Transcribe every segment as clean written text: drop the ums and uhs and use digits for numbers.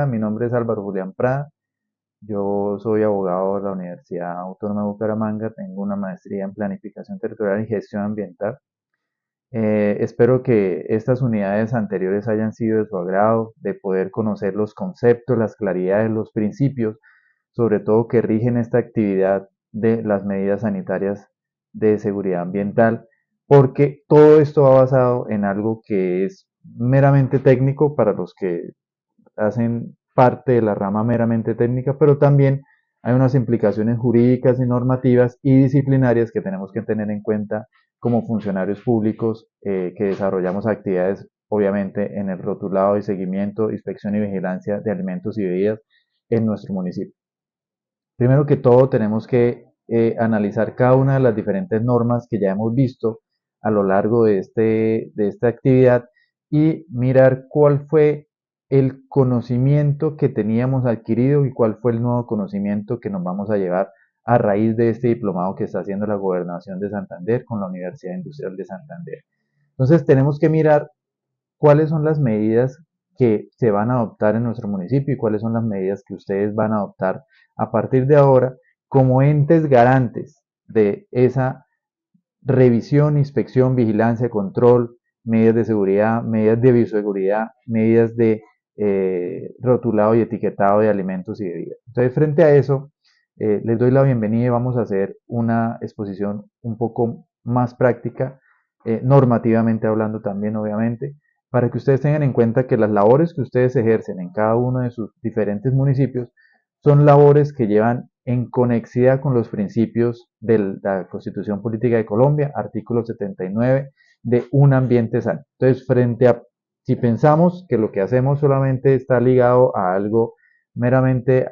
Mi nombre es Álvaro Julián Prada. Yo soy abogado de la Universidad Autónoma de Bucaramanga. Tengo una maestría en Planificación Territorial y Gestión Ambiental. Espero que estas unidades anteriores hayan sido de su agrado, de poder conocer los conceptos, las claridades, los principios, sobre todo que rigen esta actividad de las medidas sanitarias de seguridad ambiental, porque todo esto va basado en algo que es meramente técnico para los que hacen parte de la rama meramente técnica, pero también hay unas implicaciones jurídicas y normativas y disciplinarias que tenemos que tener en cuenta como funcionarios públicos que desarrollamos actividades, obviamente, en el rotulado y seguimiento, inspección y vigilancia de alimentos y bebidas en nuestro municipio. Primero que todo, tenemos que analizar cada una de las diferentes normas que ya hemos visto a lo largo de esta actividad y mirar cuál fue el conocimiento que teníamos adquirido y cuál fue el nuevo conocimiento que nos vamos a llevar a raíz de este diplomado que está haciendo la Gobernación de Santander con la Universidad Industrial de Santander. Entonces tenemos que mirar cuáles son las medidas que se van a adoptar en nuestro municipio y cuáles son las medidas que ustedes van a adoptar a partir de ahora como entes garantes de esa revisión, inspección, vigilancia, control, medidas de seguridad, medidas de bioseguridad, medidas de rotulado y etiquetado de alimentos y bebidas. Entonces, frente a eso, les doy la bienvenida y vamos a hacer una exposición un poco más práctica, normativamente hablando también, obviamente, para que ustedes tengan en cuenta que las labores que ustedes ejercen en cada uno de sus diferentes municipios son labores que llevan en conexidad con los principios de la Constitución Política de Colombia, artículo 79, de un ambiente sano. Entonces, si pensamos que lo que hacemos solamente está ligado a algo meramente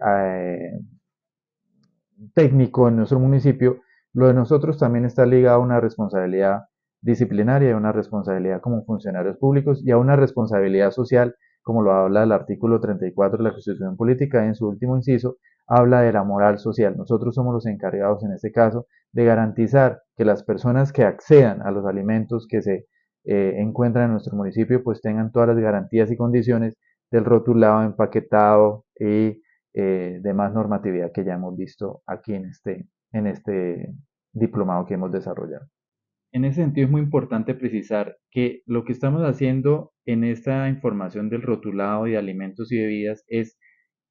técnico en nuestro municipio, lo de nosotros también está ligado a una responsabilidad disciplinaria, a una responsabilidad como funcionarios públicos y a una responsabilidad social, como lo habla el artículo 34 de la Constitución Política en su último inciso, habla de la moral social. Nosotros somos los encargados en este caso de garantizar que las personas que accedan a los alimentos que se encuentran en nuestro municipio pues tengan todas las garantías y condiciones del rotulado, empaquetado y de más normatividad que ya hemos visto aquí en este diplomado que hemos desarrollado. En ese sentido es muy importante precisar que lo que estamos haciendo en esta información del rotulado de alimentos y bebidas es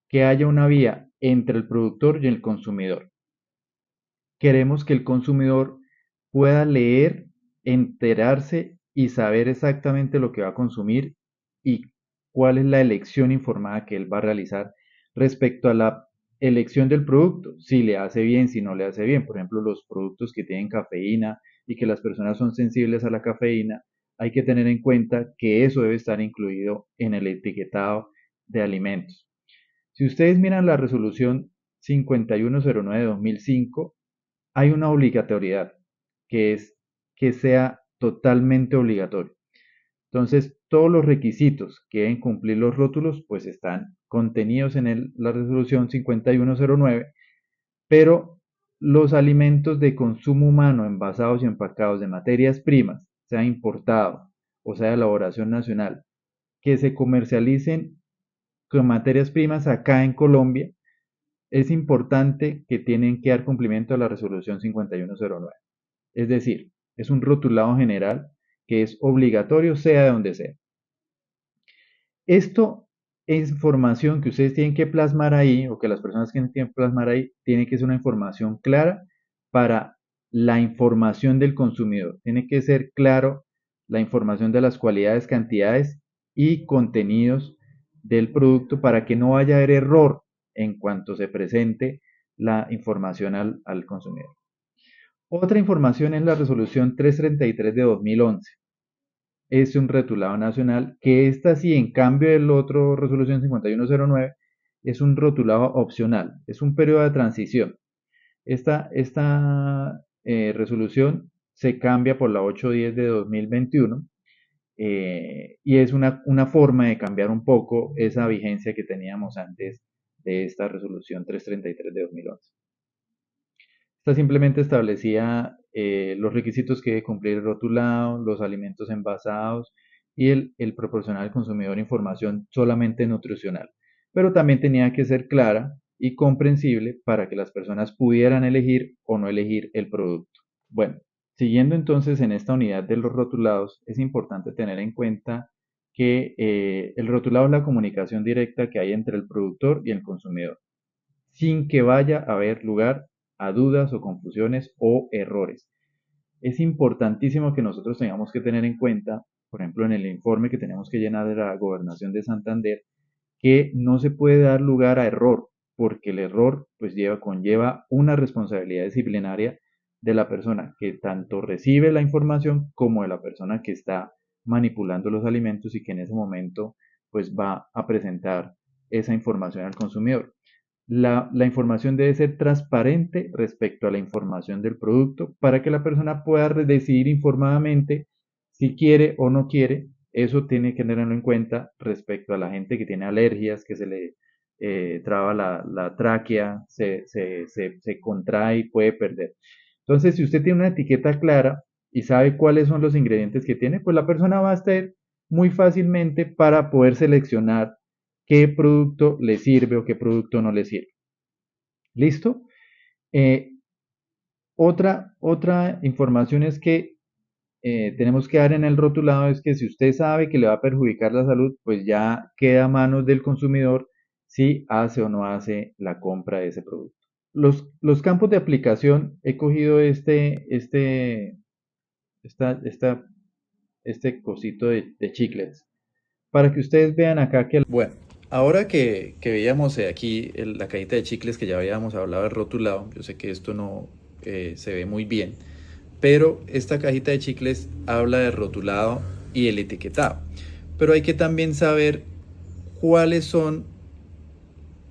que haya una vía entre el productor y el consumidor. Queremos que el consumidor pueda leer, enterarse y saber exactamente lo que va a consumir y cuál es la elección informada que él va a realizar respecto a la elección del producto, si le hace bien, si no le hace bien. Por ejemplo, los productos que tienen cafeína y que las personas son sensibles a la cafeína, hay que tener en cuenta que eso debe estar incluido en el etiquetado de alimentos. Si ustedes miran la resolución 5109 de 2005, hay una obligatoriedad, que es que sea totalmente obligatorio. Entonces, todos los requisitos que deben cumplir los rótulos, pues están contenidos en la resolución 5109, pero los alimentos de consumo humano envasados y empacados de materias primas, sea importado o sea de elaboración nacional, que se comercialicen con materias primas acá en Colombia, es importante que tienen que dar cumplimiento a la resolución 5109. Es decir, es un rotulado general que es obligatorio sea de donde sea. Esto es información que ustedes tienen que plasmar ahí, o que las personas tienen que plasmar ahí, tiene que ser una información clara para la información del consumidor. Tiene que ser claro la información de las cualidades, cantidades y contenidos del producto para que no vaya a haber error en cuanto se presente la información al consumidor. Otra información es la resolución 333 de 2011. Es un rotulado nacional que esta sí, en cambio del otro resolución 5109, es un rotulado opcional, es un periodo de transición. Esta resolución se cambia por la 810 de 2021 y es una forma de cambiar un poco esa vigencia que teníamos antes de esta resolución 333 de 2011. Esta simplemente establecía los requisitos que debe cumplir el rotulado, los alimentos envasados y el proporcionar al consumidor información solamente nutricional. pero también tenía que ser clara y comprensible para que las personas pudieran elegir o no elegir el producto. Bueno, siguiendo entonces en esta unidad de los rotulados, es importante tener en cuenta que el rotulado es la comunicación directa que hay entre el productor y el consumidor, sin que vaya a haber lugar a dudas o confusiones o errores. Es importantísimo que nosotros tengamos que tener en cuenta, por ejemplo, en el informe que tenemos que llenar de la Gobernación de Santander, que no se puede dar lugar a error, porque el error pues conlleva una responsabilidad disciplinaria de la persona que tanto recibe la información como de la persona que está manipulando los alimentos y que en ese momento pues va a presentar esa información al consumidor. La información debe ser transparente respecto a la información del producto para que la persona pueda decidir informadamente si quiere o no quiere. Eso tiene que tenerlo en cuenta respecto a la gente que tiene alergias, que se le traba la tráquea, se contrae y puede perder. Entonces, si usted tiene una etiqueta clara y sabe cuáles son los ingredientes que tiene, pues la persona va a estar muy fácilmente para poder seleccionar qué producto le sirve o qué producto no le sirve. ¿Listo? Eh, otra información es que tenemos que dar en el rotulado es que si usted sabe que le va a perjudicar la salud, pues ya queda a manos del consumidor si hace o no hace la compra de ese producto. Los campos de aplicación, he cogido esta, este cosito de chiclets para que ustedes vean acá que... Bueno, ahora que veíamos aquí la cajita de chicles que ya habíamos hablado del rotulado, yo sé que esto no se ve muy bien, pero esta cajita de chicles habla del rotulado y el etiquetado. Pero hay que también saber cuáles son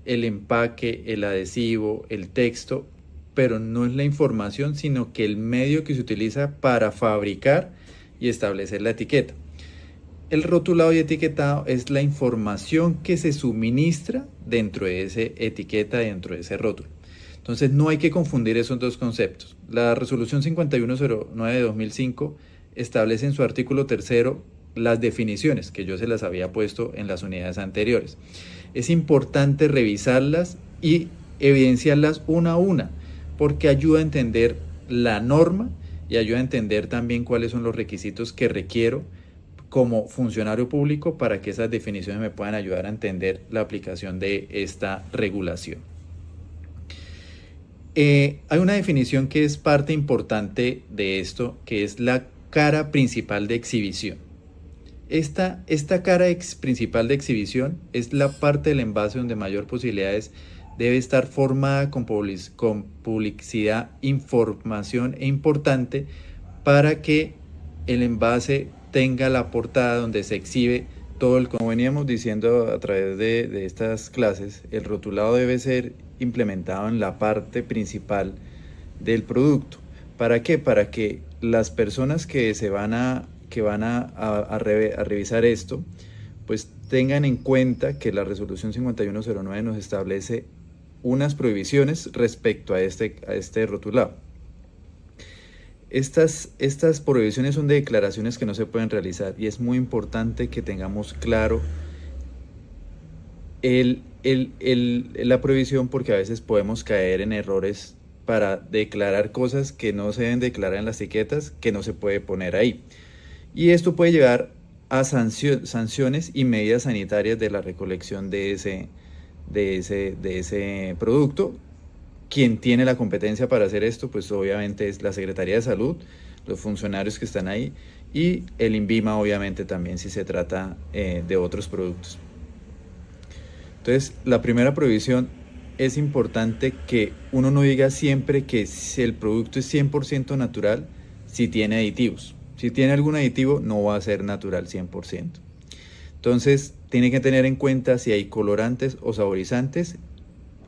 el empaque, el adhesivo, el texto, pero no es la información, sino que el medio que se utiliza para fabricar y establecer la etiqueta. El rotulado y etiquetado es la información que se suministra dentro de esa etiqueta, dentro de ese rótulo. Entonces no hay que confundir esos dos conceptos. La resolución 5109 de 2005 establece en su artículo tercero las definiciones que yo se las había puesto en las unidades anteriores. Es importante revisarlas y evidenciarlas una a una porque ayuda a entender la norma y ayuda a entender también cuáles son los requisitos que requiero como funcionario público para que esas definiciones me puedan ayudar a entender la aplicación de esta regulación. Hay una definición que es parte importante de esto, que es la cara principal de exhibición. Esta cara principal de exhibición es la parte del envase donde mayor posibilidades debe estar formada con publicidad, información e importante para que el envase tenga la portada donde se exhibe todo el... Como veníamos diciendo a través de estas clases, el rotulado debe ser implementado en la parte principal del producto. ¿Para qué? Para que las personas que van a revisar esto, pues tengan en cuenta que la resolución 5109 nos establece unas prohibiciones respecto a este rotulado. Estas prohibiciones son de declaraciones que no se pueden realizar y es muy importante que tengamos claro la prohibición porque a veces podemos caer en errores para declarar cosas que no se deben declarar en las etiquetas, que no se puede poner ahí. Y esto puede llegar a sanciones y medidas sanitarias de la recolección de ese producto. Quien tiene la competencia para hacer esto, pues obviamente es la Secretaría de Salud, los funcionarios que están ahí y el INVIMA obviamente también si se trata de otros productos. Entonces, la primera prohibición es importante que uno no diga siempre que el producto es 100% natural si tiene aditivos. Si tiene algún aditivo, no va a ser natural 100%. Entonces, tiene que tener en cuenta si hay colorantes o saborizantes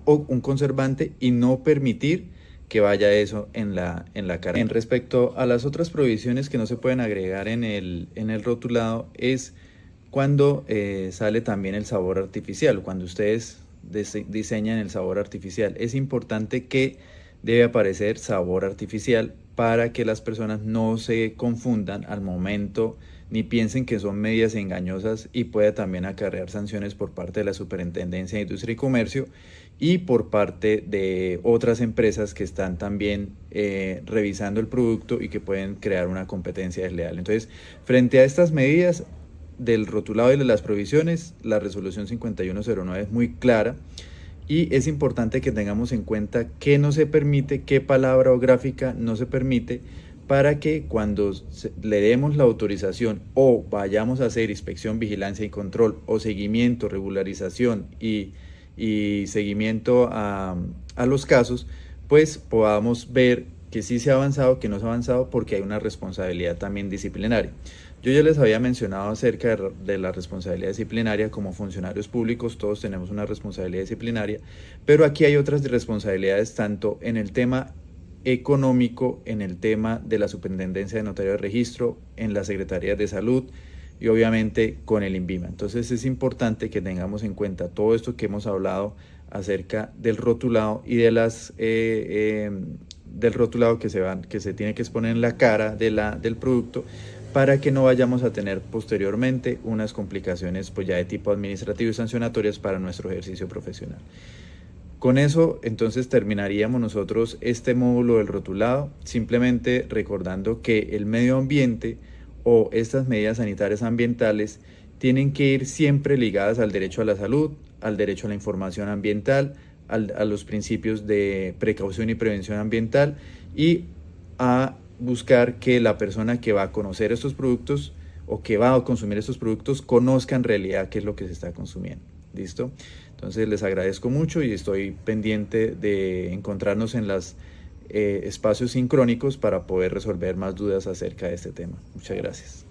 o un conservante y no permitir que vaya eso en la cara. En respecto a las otras prohibiciones que no se pueden agregar en el rotulado es cuando sale también el sabor artificial, cuando ustedes diseñan el sabor artificial. Es importante que debe aparecer sabor artificial para que las personas no se confundan al momento ni piensen que son medidas engañosas y puede también acarrear sanciones por parte de la Superintendencia de Industria y Comercio y por parte de otras empresas que están también revisando el producto y que pueden crear una competencia desleal. Entonces, frente a estas medidas del rotulado y de las provisiones, la resolución 5109 es muy clara y es importante que tengamos en cuenta qué no se permite, qué palabra o gráfica no se permite, para que cuando le demos la autorización o vayamos a hacer inspección, vigilancia y control o seguimiento, regularización y seguimiento a los casos, pues podamos ver que sí se ha avanzado, que no se ha avanzado, porque hay una responsabilidad también disciplinaria. Yo ya les había mencionado acerca de la responsabilidad disciplinaria. Como funcionarios públicos todos tenemos una responsabilidad disciplinaria, pero aquí hay otras responsabilidades tanto en el tema económico, en el tema de la Superintendencia de Notario de Registro, en la Secretaría de Salud y obviamente con el INVIMA. Entonces es importante que tengamos en cuenta todo esto que hemos hablado acerca del rotulado y de del rotulado que se tiene que exponer en la cara del producto, para que no vayamos a tener posteriormente unas complicaciones pues ya de tipo administrativo y sancionatorias para nuestro ejercicio profesional. Con eso entonces terminaríamos nosotros este módulo del rotulado, simplemente recordando que el medio ambiente o estas medidas sanitarias ambientales tienen que ir siempre ligadas al derecho a la salud, al derecho a la información ambiental, a los principios de precaución y prevención ambiental y a buscar que la persona que va a conocer estos productos o que va a consumir estos productos conozca en realidad qué es lo que se está consumiendo. ¿Listo? Entonces les agradezco mucho y estoy pendiente de encontrarnos en los espacios sincrónicos para poder resolver más dudas acerca de este tema. Muchas gracias.